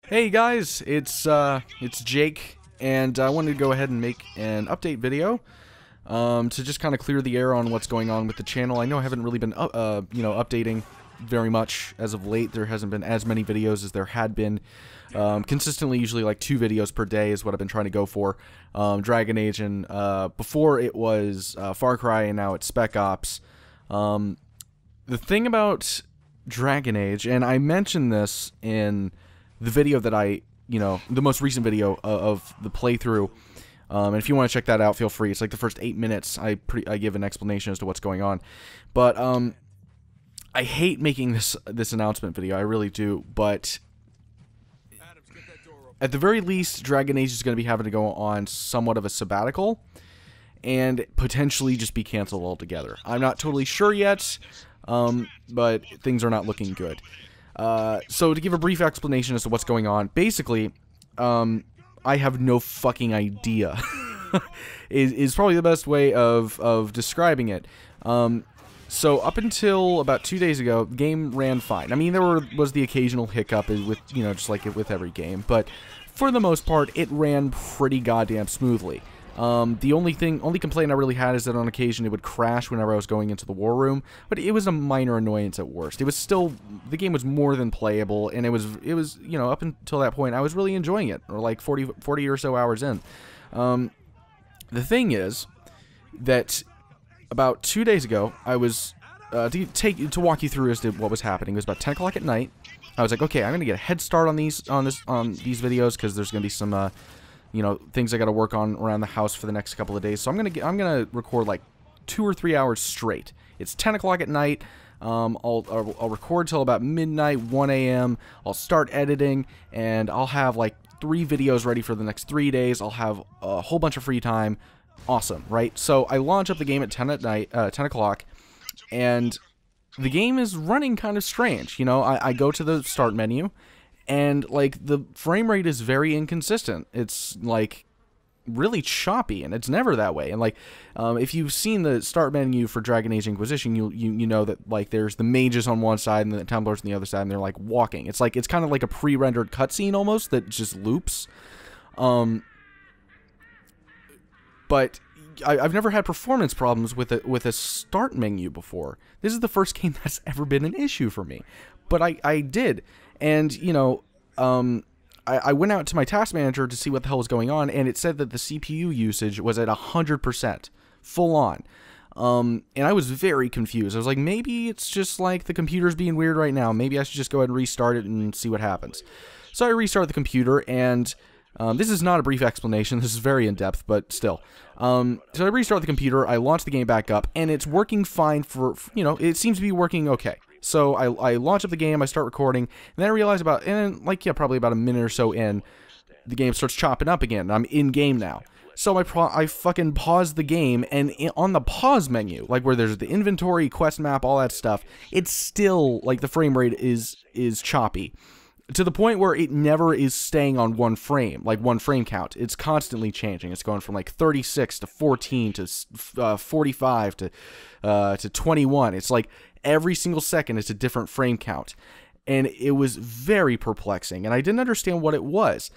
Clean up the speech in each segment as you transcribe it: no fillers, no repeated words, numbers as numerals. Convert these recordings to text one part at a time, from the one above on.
Hey guys, it's Jake, and I wanted to go ahead and make an update video to just kind of clear the air on what's going on with the channel. I know I haven't really been updating very much as of late. There hasn't been as many videos as there had been. Consistently, usually like 2 videos per day is what I've been trying to go for. Dragon Age, and before it was Far Cry, and now it's Spec Ops. The thing about Dragon Age, and I mentioned this in the video that the most recent video of the playthrough, and if you want to check that out, feel free. It's like the first 8 minutes. I give an explanation as to what's going on, but I hate making this announcement video. I really do, but at the very least, Dragon Age is going to be having to go on somewhat of a sabbatical and potentially just be canceled altogether. I'm not totally sure yet, but things are not looking good. So to give a brief explanation as to what's going on, basically, I have no fucking idea, is probably the best way of describing it. So up until about 2 days ago, the game ran fine. I mean, there was the occasional hiccup with, just like with every game, but for the most part, it ran pretty goddamn smoothly. The only complaint I really had is that on occasion it would crash whenever I was going into the war room, but it was a minor annoyance at worst. It was still, the game was more than playable, and it was up until that point I was really enjoying it, or like 40 or so hours in. The thing is that about 2 days ago, I was to walk you through as to what was happening. It was about 10 o'clock at night. I was like, okay, I'm gonna get a head start on these videos, because there's gonna be some things I got to work on around the house for the next couple of days. So I'm gonna record like 2 or 3 hours straight. It's 10 o'clock at night. I'll record till about midnight, 1 a.m. I'll start editing, and I'll have like 3 videos ready for the next 3 days. I'll have a whole bunch of free time. Awesome, right? So I launch up the game at 10 at night, 10 o'clock, and the game is running kind of strange. I go to the start menu, and like the frame rate is very inconsistent. It's like really choppy, and it's never that way. And like if you've seen the start menu for Dragon Age Inquisition, you know that like there's the mages on one side and the Templars on the other side, and they're like walking. It's kind of like a pre-rendered cutscene almost that just loops. But I've never had performance problems with a start menu before. This is the first game that's ever been an issue for me. But I did. And, I went out to my task manager to see what the hell was going on, and it said that the CPU usage was at 100%, full on. And I was very confused. I was like, maybe it's just like the computer's being weird right now. Maybe I should just go ahead and restart it and see what happens. So I restarted the computer, and this is not a brief explanation. This is very in-depth, but still. So I restart the computer, I launch the game back up, and it's working fine for, it seems to be working okay. So I launch up the game, I start recording, and then I realize probably about a minute or so in, the game starts chopping up again. I'm in-game now. So I fucking pause the game, and on the pause menu, like where there's the inventory, quest map, all that stuff, it's still, like, the frame rate is choppy. To the point where it never is staying on one frame count. It's constantly changing. It's going from like 36 to 14 to 45 to 21. It's like every single second it's a different frame count. And it was very perplexing, and I didn't understand what it was.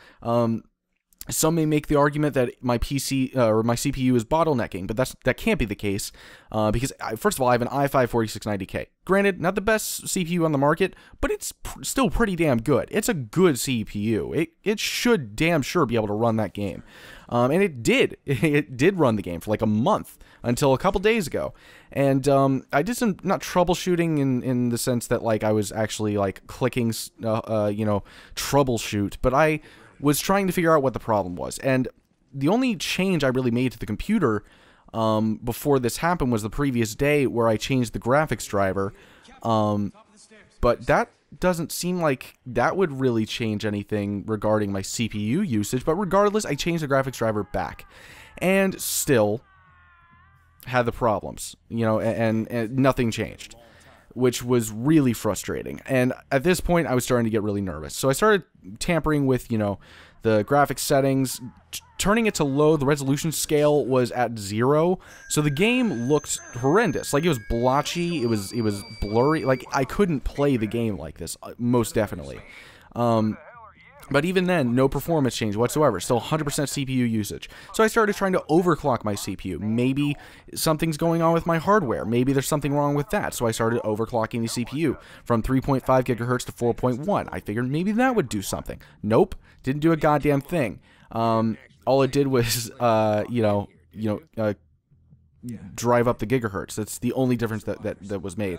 Some may make the argument that my PC or my CPU is bottlenecking, but that can't be the case because first of all, I have an i5 4690K. Granted, not the best CPU on the market, but it's still pretty damn good. It's a good CPU. It should damn sure be able to run that game, and it did. It did run the game for like a month until a couple days ago, and I did some not troubleshooting in the sense that like I was actually like clicking, troubleshoot, but I was trying to figure out what the problem was. And the only change I really made to the computer before this happened was the previous day, where I changed the graphics driver. But that doesn't seem like that would really change anything regarding my CPU usage. But regardless, I changed the graphics driver back, and still had the problems, and nothing changed, which was really frustrating. And at this point, I was starting to get really nervous. So I started tampering with, the graphics settings, turning it to low. The resolution scale was at 0. So the game looked horrendous. Like, it was blotchy, it was blurry. Like, I couldn't play the game like this, most definitely. But even then, no performance change whatsoever. Still 100% CPU usage. So I started trying to overclock my CPU. Maybe something's going on with my hardware. Maybe there's something wrong with that. So I started overclocking the CPU from 3.5 gigahertz to 4.1. I figured maybe that would do something. Nope. Didn't do a goddamn thing. All it did was, drive up the gigahertz. That's the only difference that was made.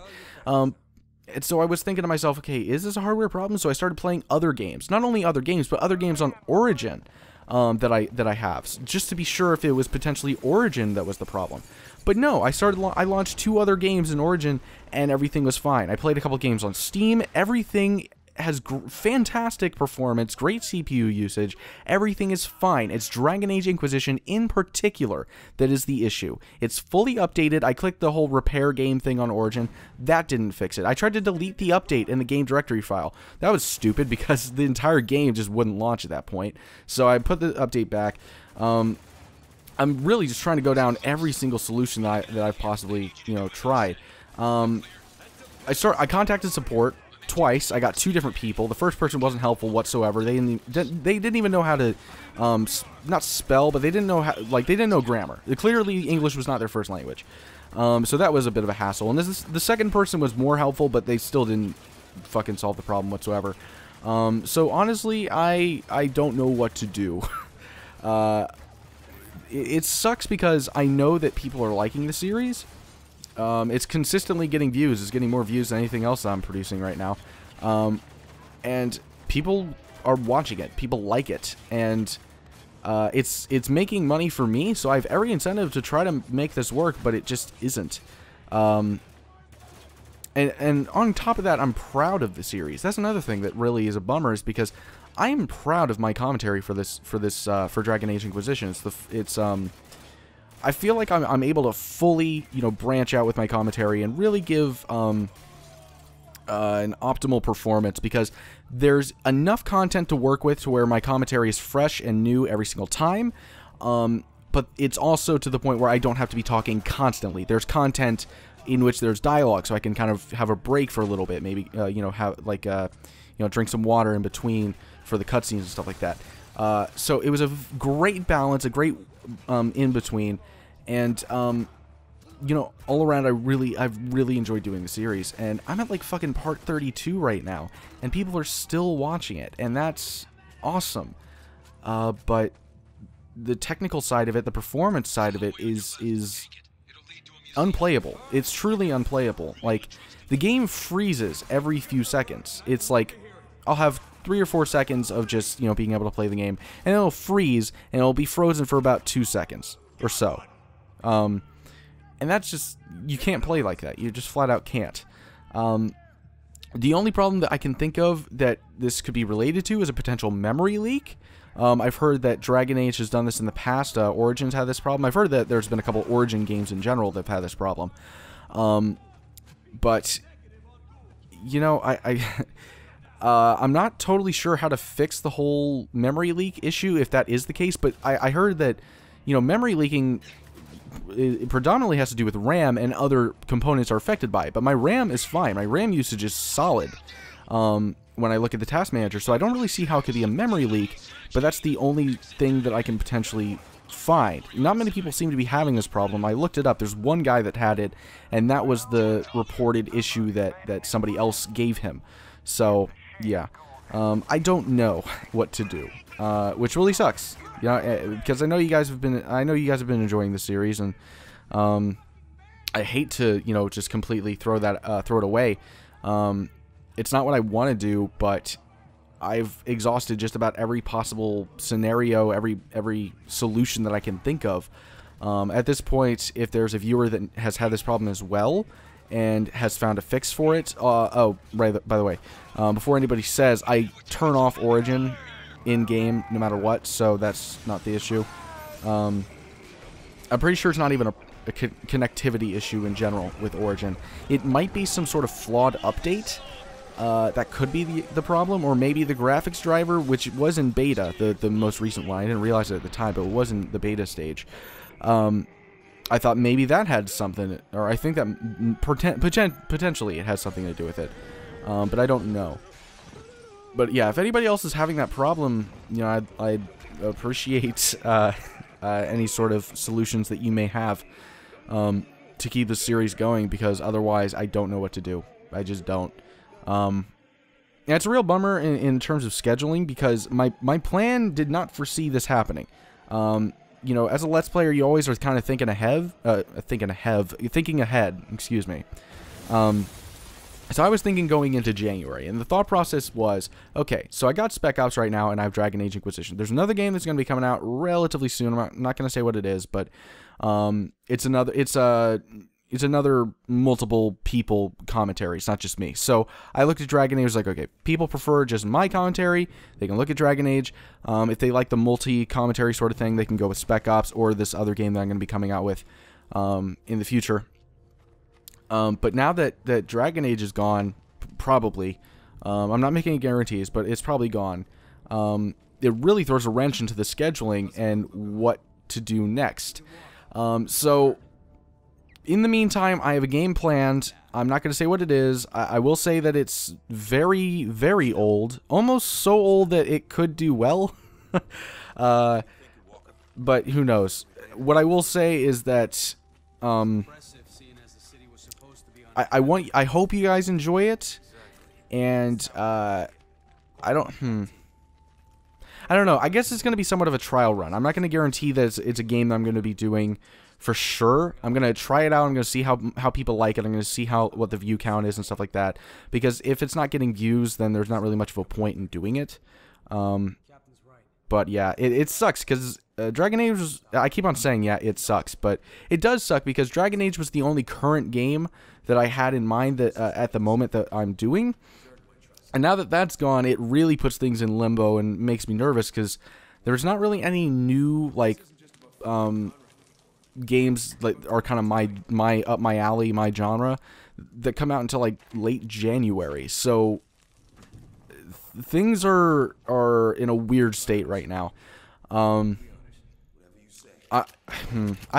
And so I was thinking to myself, okay, is this a hardware problem? So I started playing other games. Not only other games, but other games on Origin that I have, just to be sure if it was potentially Origin that was the problem. But no, I launched 2 other games in Origin, and everything was fine. I played a couple games on Steam. Everything has fantastic performance, great CPU usage. Everything is fine. It's Dragon Age Inquisition in particular that is the issue. It's fully updated. I clicked the whole repair game thing on Origin. That didn't fix it. I tried to delete the update in the game directory file. That was stupid because the entire game just wouldn't launch at that point. So I put the update back. I'm really just trying to go down every single solution that I've possibly, tried. I contacted support twice. I got 2 different people. The first person wasn't helpful whatsoever. They didn't even know how to not spell, but they didn't know they didn't know grammar. Clearly English was not their first language. So that was a bit of a hassle. And the second person was more helpful, but they still didn't fucking solve the problem whatsoever. So honestly, I don't know what to do. It sucks because I know that people are liking the series. It's consistently getting views. It's getting more views than anything else that I'm producing right now. And people are watching it. People like it. And it's making money for me, so I have every incentive to try to make this work, but it just isn't. And on top of that, I'm proud of the series. That's another thing that really is a bummer, is because I am proud of my commentary for Dragon Age Inquisition. I feel like I'm able to fully, branch out with my commentary and really give an optimal performance, because there's enough content to work with to where my commentary is fresh and new every single time. But it's also to the point where I don't have to be talking constantly. There's content in which there's dialogue, so I can kind of have a break for a little bit. Maybe, drink some water in between for the cutscenes and stuff like that. So it was a great balance, a great in between, and all around I've really enjoyed doing the series, and I'm at like fucking part 32 right now, and people are still watching it, and that's awesome. But the technical side of it, the performance side of it is unplayable. It's truly unplayable. Like, the game freezes every few seconds. It's like I'll have 3 or 4 seconds of just, being able to play the game, and it'll freeze, and it'll be frozen for about 2 seconds or so. And that's just, you can't play like that. You just flat out can't. The only problem that I can think of that this could be related to is a potential memory leak. I've heard that Dragon Age has done this in the past. Origin's had this problem. I've heard that there's been a couple Origin games in general that have had this problem. But, I'm not totally sure how to fix the whole memory leak issue, if that is the case, but I heard that, memory leaking, it predominantly has to do with RAM, and other components are affected by it. But my RAM is fine. My RAM usage is solid when I look at the task manager, so I don't really see how it could be a memory leak, but that's the only thing that I can potentially find. Not many people seem to be having this problem. I looked it up. There's one guy that had it, and that was the reported issue that somebody else gave him. So, yeah. I don't know what to do, which really sucks. Because I know you guys have been enjoying the series, and I hate to just completely throw it away. It's not what I want to do, but I've exhausted just about every possible scenario, every solution that I can think of. At this point, if there's a viewer that has had this problem as well and has found a fix for it, oh, right, by the way, before anybody says, I turn off Origin in-game no matter what, so that's not the issue. I'm pretty sure it's not even a connectivity issue in general with Origin. It might be some sort of flawed update. That could be the problem, or maybe the graphics driver, which was in beta, the most recent one. I didn't realize it at the time, but it was in the beta stage. I thought maybe that had something, or I think that potentially it has something to do with it, but I don't know. But yeah, if anybody else is having that problem, you know, I'd appreciate any sort of solutions that you may have to keep the series going, because otherwise I don't know what to do. I just don't. And it's a real bummer in terms of scheduling, because my plan did not foresee this happening. You know, as a Let's Player, you always are kind of thinking ahead, excuse me. So I was thinking going into January, and the thought process was, okay, so I got Spec Ops right now, and I have Dragon Age Inquisition. There's another game that's going to be coming out relatively soon. I'm not going to say what it is, but it's another multiple people commentary. It's not just me. So I looked at Dragon Age, was like, okay, people prefer just my commentary. They can look at Dragon Age. If they like the multi-commentary sort of thing, they can go with Spec Ops or this other game that I'm going to be coming out with in the future. But now that Dragon Age is gone, probably, I'm not making any guarantees, but it's probably gone, it really throws a wrench into the scheduling and what to do next. So, in the meantime, I have a game planned. I'm not going to say what it is. I will say that it's very, very old. Almost so old that it could do well. But who knows. What I will say is that I hope you guys enjoy it, and I don't know. I guess it's going to be somewhat of a trial run. I'm not going to guarantee that it's a game that I'm going to be doing for sure. I'm going to try it out. I'm going to see how people like it. I'm going to see what the view count is and stuff like that. Because if it's not getting views, then there's not really much of a point in doing it. But yeah, it sucks because Dragon Age was, I keep on saying, yeah, it sucks. But it does suck because Dragon Age was the only current game that I had in mind that at the moment that I'm doing. And now that that's gone, it really puts things in limbo and makes me nervous because there's not really any new, like, games that are kind of my up my alley, my genre, that come out until, like, late January. So things are in a weird state right now. I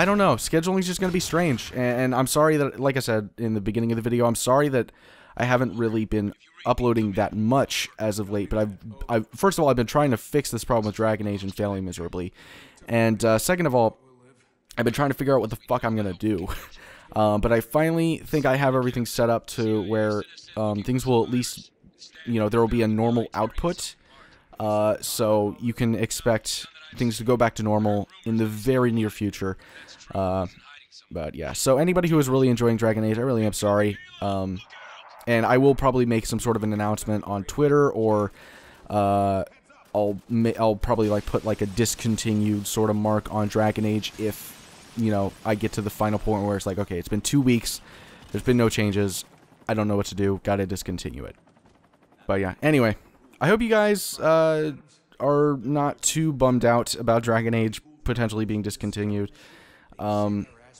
don't know. Scheduling is just going to be strange. And I'm sorry that, like I said in the beginning of the video, I'm sorry that I haven't really been uploading that much as of late. But first of all, I've been trying to fix this problem with Dragon Age and failing miserably. And second of all, I've been trying to figure out what the fuck I'm going to do. But I finally think I have everything set up to where things will at least, you know, there will be a normal output. So you can expect things to go back to normal in the very near future. But yeah, so anybody who is really enjoying Dragon Age, I really am sorry. And I will probably make some sort of an announcement on Twitter, or I'll probably like put like a discontinued sort of mark on Dragon Age if, you know, I get to the final point where it's like, okay, it's been 2 weeks, there's been no changes, I don't know what to do, gotta discontinue it. But yeah, anyway, I hope you guys are not too bummed out about Dragon Age potentially being discontinued.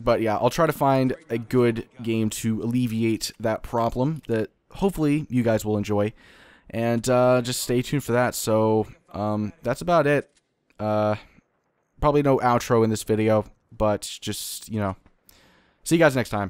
But yeah, I'll try to find a good game to alleviate that problem that hopefully you guys will enjoy. And just stay tuned for that. So that's about it. Probably no outro in this video, but just, you know, see you guys next time.